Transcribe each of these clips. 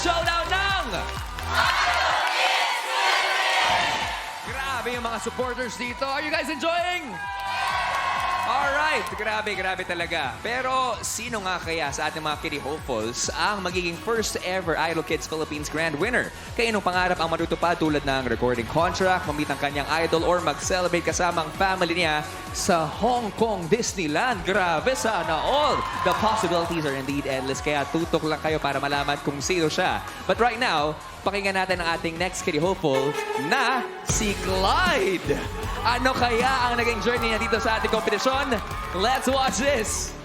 showdown ng... Grabe yung mga supporters dito. Are you guys enjoying? Alright, grabe talaga. Pero sino nga kaya sa ating mga kiddie hopefuls ang magiging first ever Idol Kids Philippines Grand Winner? Kaya anong pangarap ang matutupad tulad ng recording contract, mamit ang kanyang idol, or mag-celebrate kasama ang family niya sa Hong Kong Disneyland? Grabe, sana all! The possibilities are indeed endless, kaya tutok lang kayo para malaman kung sino siya. But right now, pakinggan natin ang ating next kiddie hopeful na si Clyde. Ano kaya ang naging journey niya dito sa ating kompetisyon? Let's watch this!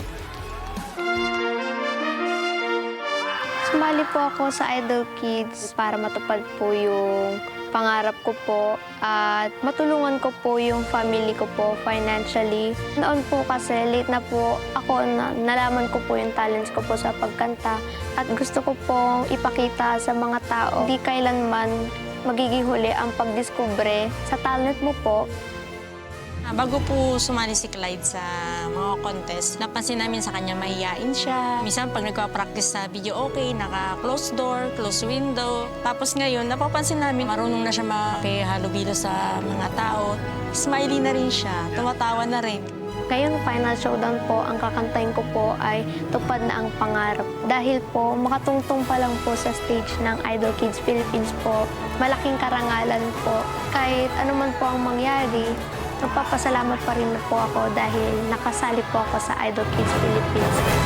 Sumali po ako sa Idol Kids para matupad po yung pangarap ko po at matulungan ko po yung family ko po financially. Noon po kasi late na po ako na nalaman ko po yung talents ko po sa pagkanta at gusto ko pong ipakita sa mga tao di kailanman magiging huli ang pagdiskubre sa talent mo po. Bago po sumali si Clyde sa mga contest, napansin namin sa kanya mahihain siya. Minsan pag nagpa-practice sa video, okay, naka-close door, close window. Tapos ngayon, napapansin namin marunong na siya makihalubilo sa mga tao. Smiley na rin siya, tumatawa na rin. Ngayon, final showdown po, ang kakantahin ko po ay Tupad na ang Pangarap. Dahil po, makatungtong pa lang po sa stage ng Idol Kids Philippines po, malaking karangalan po. Kahit anuman po ang mangyari, nagpapasalamat pa rin po ako dahil nakasali po ako sa Idol Kids Philippines.